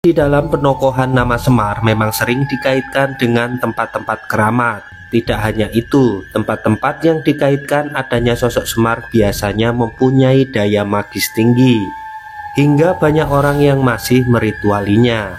Di dalam penokohan nama Semar memang sering dikaitkan dengan tempat-tempat keramat. Tidak hanya itu, tempat-tempat yang dikaitkan adanya sosok Semar biasanya mempunyai daya magis tinggi, hingga banyak orang yang masih meritualinya.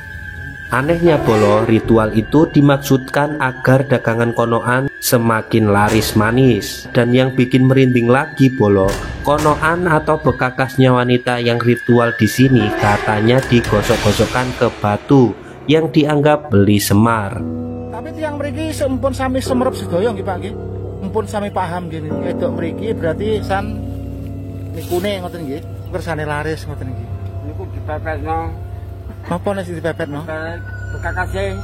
Anehnya Bolo, ritual itu dimaksudkan agar dagangan konoan semakin laris manis. Dan yang bikin merinding lagi Bolo, konoan atau bekakasnya wanita yang ritual di sini katanya digosok-gosokkan ke batu yang dianggap beli Semar. Tapi tiang mriki sempun sami semerep sedaya nggih Pak nggih. Mumpun sami paham nggih edok mriki berarti san nikune ngoten nggih. Kersane laris ngoten nggih. Niku dipepetno. Napa nek dipepetno? Bekakase.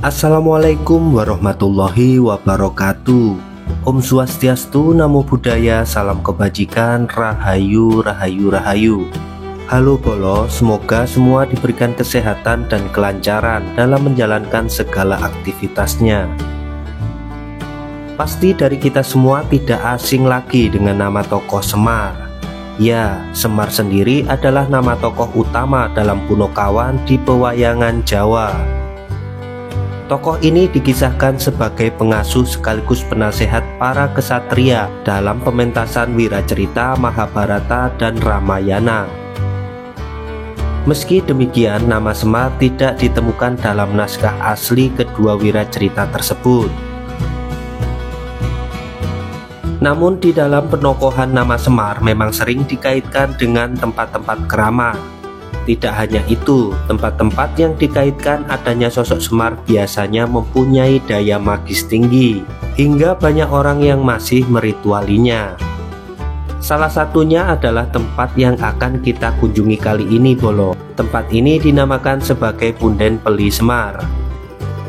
Assalamualaikum warahmatullahi wabarakatuh. Om Swastiastu, Namo Buddhaya, salam kebajikan, rahayu, rahayu, rahayu. Halo Bolo, semoga semua diberikan kesehatan dan kelancaran dalam menjalankan segala aktivitasnya. Pasti dari kita semua tidak asing lagi dengan nama tokoh Semar. Ya, Semar sendiri adalah nama tokoh utama dalam Punokawan di pewayangan Jawa. Tokoh ini dikisahkan sebagai pengasuh sekaligus penasehat para kesatria dalam pementasan Wiracerita, Mahabharata, dan Ramayana. Meski demikian, nama Semar tidak ditemukan dalam naskah asli kedua Wiracerita tersebut. Namun di dalam penokohan nama Semar memang sering dikaitkan dengan tempat-tempat keramat. Tidak hanya itu, tempat-tempat yang dikaitkan adanya sosok Semar biasanya mempunyai daya magis tinggi, hingga banyak orang yang masih meritualinya. Salah satunya adalah tempat yang akan kita kunjungi kali ini Bolo. Tempat ini dinamakan sebagai Punden Peli Semar,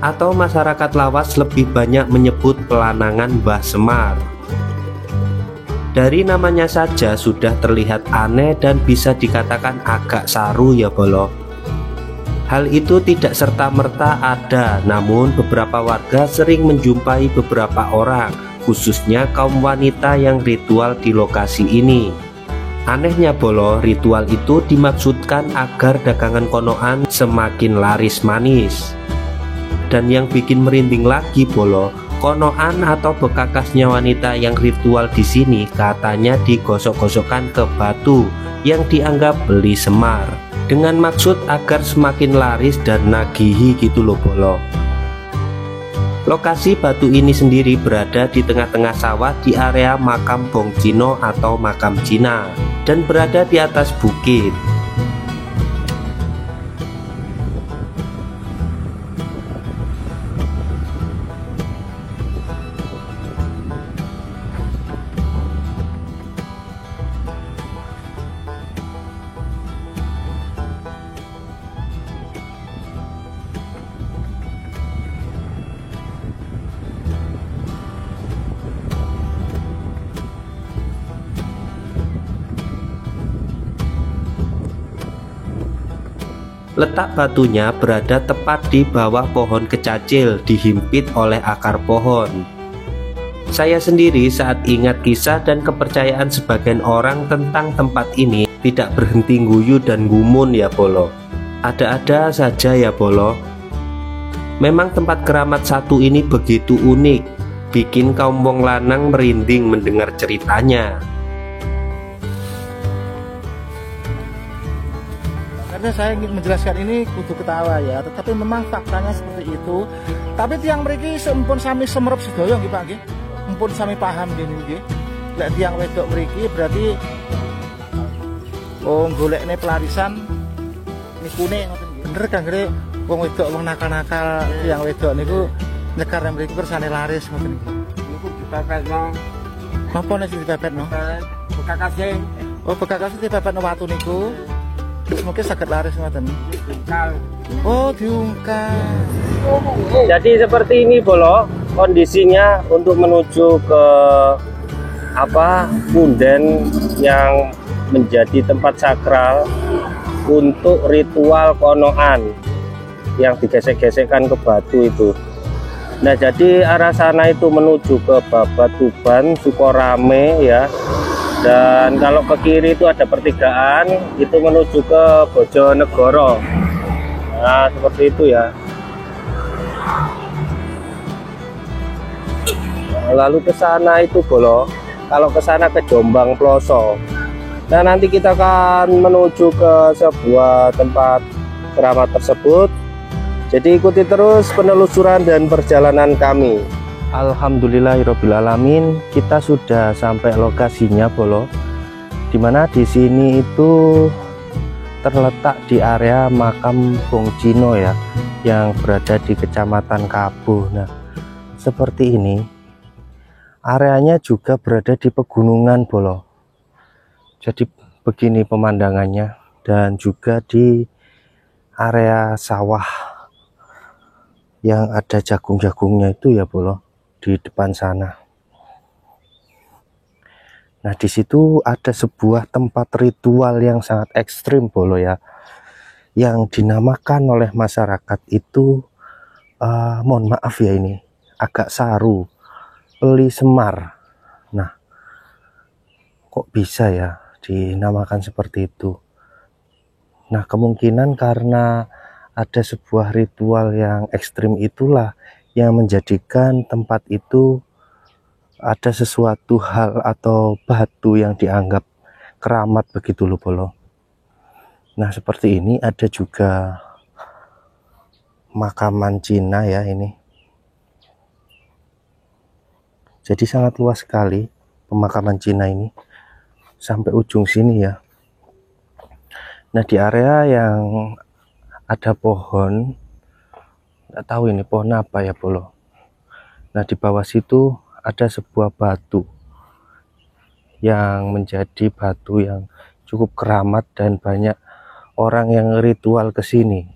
atau masyarakat Lawas lebih banyak menyebut Pelanangan Mbah Semar. Dari namanya saja sudah terlihat aneh dan bisa dikatakan agak saru ya Bolo. Hal itu tidak serta-merta ada, namun beberapa warga sering menjumpai beberapa orang, khususnya kaum wanita yang ritual di lokasi ini. Anehnya Bolo, ritual itu dimaksudkan agar dagangan konoan semakin laris manis. Dan yang bikin merinding lagi Bolo, konoan atau bekakasnya wanita yang ritual di sini katanya digosok-gosokkan ke batu yang dianggap beli Semar, dengan maksud agar semakin laris dan nagihi gitu loh Bolo. Lokasi batu ini sendiri berada di tengah-tengah sawah di area makam Bong Cino atau makam Cina, dan berada di atas bukit. Letak batunya berada tepat di bawah pohon kecacil, dihimpit oleh akar pohon. Saya sendiri saat ingat kisah dan kepercayaan sebagian orang tentang tempat ini tidak berhenti guyu dan gumun ya Bolo. Ada-ada saja ya Bolo. Memang tempat keramat satu ini begitu unik, bikin kaum wong lanang merinding mendengar ceritanya. Karena saya ingin menjelaskan ini kudu ketawa ya, tetapi memang faktanya seperti itu. Tapi tiang mriki sempun sami semerep sedaya nggih Pak nggih. Mumpun sami paham nggih. Lek tiang wedok mriki berarti golekne pelarisan nikune ngoten nggih. Bener kan nggih wong wedok wong nakal-nakal tiang wedok niku nyekar mriki kersane laris ngoten nggih. Niku dipepetno. Napa nek dipepetno? Bekakase. Oh, bekakase dipepetno watu niku. Terus mungkin sakit laris ngoten. Diungkal. Oh, diungkal. Jadi seperti ini Bolo kondisinya untuk menuju ke Punden yang menjadi tempat sakral untuk ritual konoan yang digesek-gesekkan ke batu itu. Nah, jadi arah sana itu menuju ke Babatuban, Sukorame ya. Dan kalau ke kiri itu ada pertigaan, itu menuju ke Bojonegoro. Nah, seperti itu ya. Lalu ke sana itu Bolo. Kalau ke sana ke Jombang Ploso. Nah, nanti kita akan menuju ke sebuah tempat keramat tersebut. Jadi ikuti terus penelusuran dan perjalanan kami. Alhamdulillahirobbilalamin, kita sudah sampai lokasinya Bolo. Dimana di sini itu terletak di area makam Bong Cino ya, yang berada di Kecamatan Kabuh. Nah, seperti ini. Areanya juga berada di pegunungan Bolo. Jadi begini pemandangannya, dan juga di area sawah yang ada jagung-jagungnya itu ya Bolo, di depan sana. Nah, di situ ada sebuah tempat ritual yang sangat ekstrim Bolo ya, yang dinamakan oleh masyarakat itu mohon maaf ya, ini agak saru, Peli Semar. Nah, kok bisa ya dinamakan seperti itu? Nah, kemungkinan karena ada sebuah ritual yang ekstrim itulah yang menjadikan tempat itu ada sesuatu hal atau batu yang dianggap keramat begitu loh Bolo. Nah, seperti ini ada juga makaman Cina ya ini. Jadi sangat luas sekali pemakaman Cina ini sampai ujung sini ya. Nah, di area yang ada pohon, nggak tahu ini pohon apa ya Bolo. Nah, di bawah situ ada sebuah batu yang menjadi batu yang cukup keramat dan banyak orang yang ritual ke sini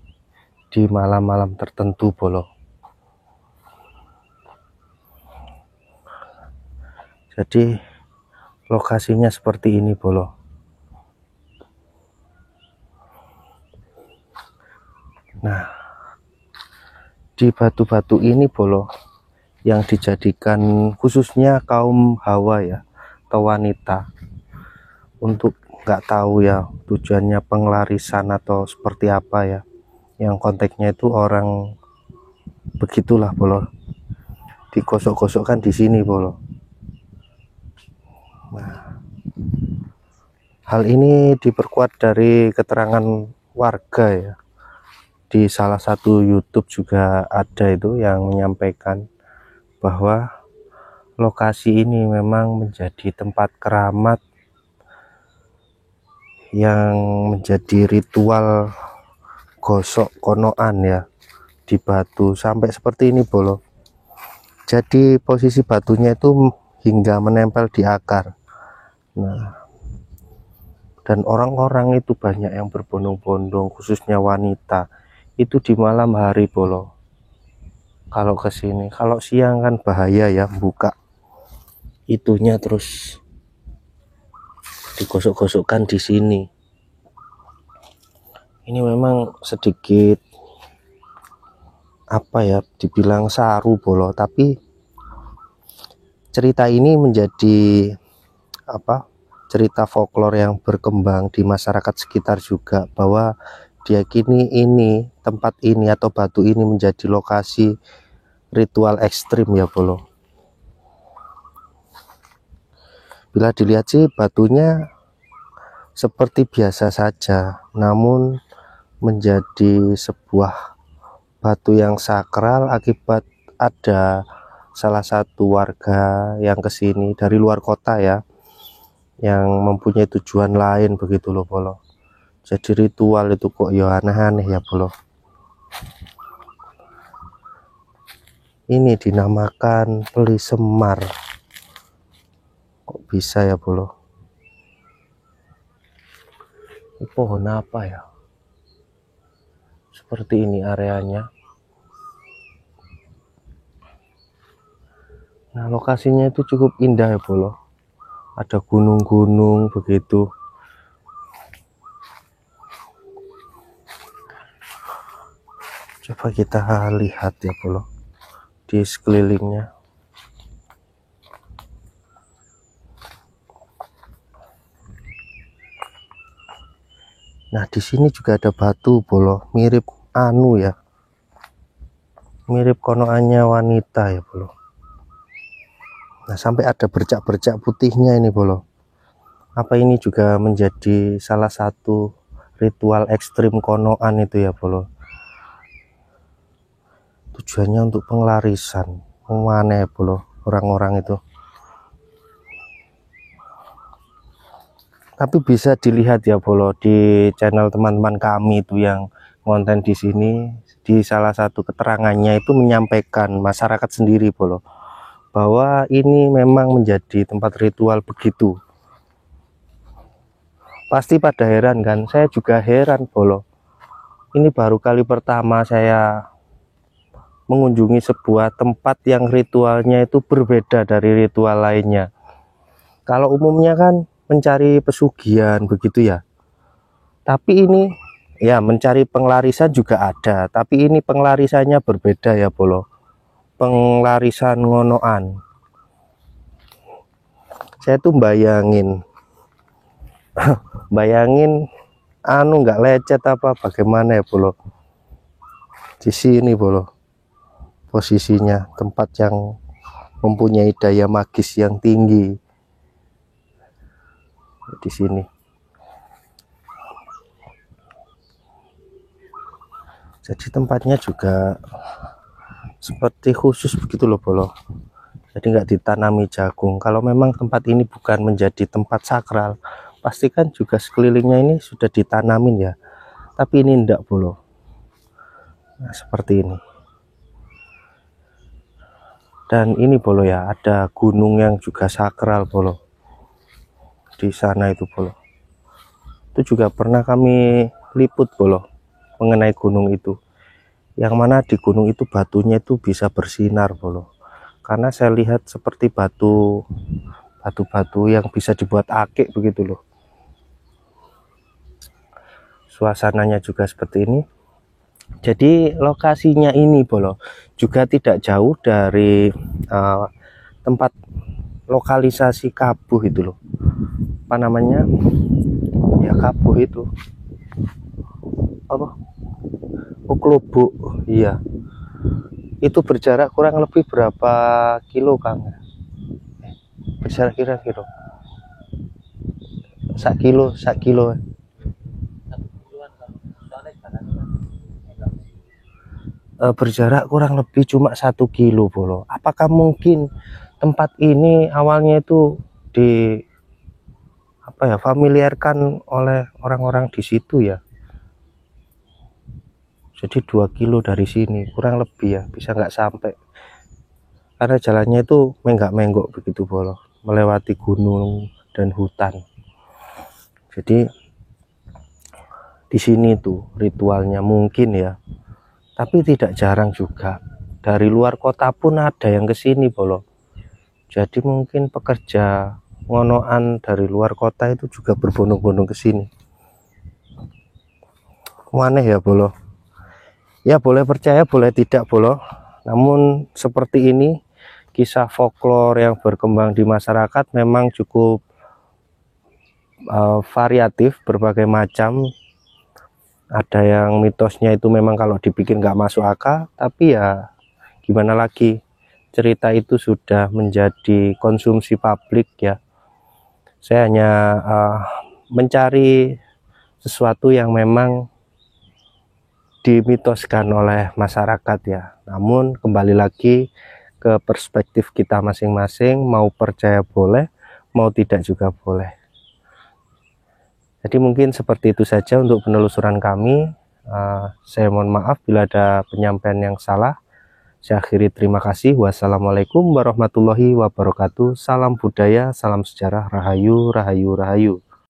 di malam-malam tertentu Bolo. Jadi lokasinya seperti ini Bolo. Nah, di batu-batu ini Bolo yang dijadikan khususnya kaum Hawa ya, atau wanita, untuk nggak tahu ya tujuannya pengelarisan atau seperti apa ya, yang konteksnya itu orang begitulah Bolo, digosok-gosokkan di sini Bolo. Nah, hal ini diperkuat dari keterangan warga ya. Di salah satu YouTube juga ada itu yang menyampaikan bahwa lokasi ini memang menjadi tempat keramat yang menjadi ritual gosok konoan ya di batu sampai seperti ini Bolo. Jadi posisi batunya itu hingga menempel di akar. Nah, dan orang-orang itu banyak yang berbondong-bondong, khususnya wanita itu di malam hari Bolo. Kalau ke sini, kalau siang kan bahaya ya, buka itunya terus digosok-gosokkan di sini. Ini memang sedikit apa ya, dibilang saru Bolo, tapi cerita ini menjadi apa, cerita folklore yang berkembang di masyarakat sekitar juga, bahwa diyakini ini tempat ini atau batu ini menjadi lokasi ritual ekstrim ya Bolo. Bila dilihat sih batunya seperti biasa saja, namun menjadi sebuah batu yang sakral akibat ada salah satu warga yang kesini dari luar kota ya, yang mempunyai tujuan lain begitu loh Bolo. Jadi ritual itu kok ya aneh-aneh ya Bolo. Ini dinamakan Peli Semar. Kok bisa ya Bolo? Ini pohon apa ya? Seperti ini areanya. Nah, lokasinya itu cukup indah ya Bolo. Ada gunung-gunung begitu. Coba kita lihat ya bolo di sekelilingnya. Nah di sini juga ada batu bolo, mirip anu ya, mirip konoannya wanita ya bolo. Nah sampai ada bercak-bercak putihnya ini bolo. Apa ini juga menjadi salah satu ritual ekstrim konoan itu ya bolo. Tujuannya untuk penglarisan, mana ya bolo orang-orang itu. Tapi bisa dilihat ya bolo di channel teman-teman kami itu yang konten di sini, di salah satu keterangannya itu menyampaikan masyarakat sendiri bolo bahwa ini memang menjadi tempat ritual begitu. Pasti pada heran kan, saya juga heran bolo. Ini baru kali pertama saya mengunjungi sebuah tempat yang ritualnya itu berbeda dari ritual lainnya. Kalau umumnya kan mencari pesugihan begitu ya, tapi ini ya mencari penglarisan juga ada, tapi ini penglarisannya berbeda ya bolo, penglarisan ngonoan. Saya tuh bayangin anu nggak lecet apa bagaimana ya bolo. Di sini bolo posisinya, tempat yang mempunyai daya magis yang tinggi. Di sini jadi tempatnya juga seperti khusus begitu loh bolo, jadi nggak ditanami jagung. Kalau memang tempat ini bukan menjadi tempat sakral, pastikan juga sekelilingnya ini sudah ditanamin ya, tapi ini enggak bolo. Nah seperti ini. Dan ini bolo ya, ada gunung yang juga sakral bolo di sana itu bolo. Itu juga pernah kami liput bolo mengenai gunung itu, yang mana di gunung itu batunya itu bisa bersinar bolo, karena saya lihat seperti batu yang bisa dibuat akik begitu loh. Suasananya juga seperti ini. Jadi lokasinya ini bolo juga tidak jauh dari tempat lokalisasi Kabuh itu loh, apa namanya ya, Kabuh itu apa, Klubuk, iya. Itu berjarak kurang lebih berapa kilo Kang? Berjarak kira-kira sak kilo berjarak kurang lebih cuma 1 kilo bolo. Apakah mungkin tempat ini awalnya itu di apa ya, familiarkan oleh orang-orang di situ ya, jadi 2 kilo dari sini kurang lebih ya, bisa nggak sampai, karena jalannya itu menggak-menggok begitu bolo, melewati gunung dan hutan. Jadi di sini tuh ritualnya mungkin ya, tapi tidak jarang juga dari luar kota pun ada yang ke sini bolo. Jadi mungkin pekerja ngonoan dari luar kota itu juga berbondong-bondong ke sini. Aneh ya bolo. Ya boleh percaya boleh tidak bolo, namun seperti ini kisah folklore yang berkembang di masyarakat memang cukup variatif, berbagai macam. Ada yang mitosnya itu memang kalau dibikin nggak masuk akal, tapi ya gimana lagi, cerita itu sudah menjadi konsumsi publik ya. Saya hanya mencari sesuatu yang memang dimitoskan oleh masyarakat ya. Namun kembali lagi ke perspektif kita masing-masing, mau percaya boleh, mau tidak juga boleh. Jadi mungkin seperti itu saja untuk penelusuran kami. Saya mohon maaf bila ada penyampaian yang salah. Saya akhiri, terima kasih. Wassalamualaikum warahmatullahi wabarakatuh. Salam budaya, salam sejarah, rahayu, rahayu, rahayu.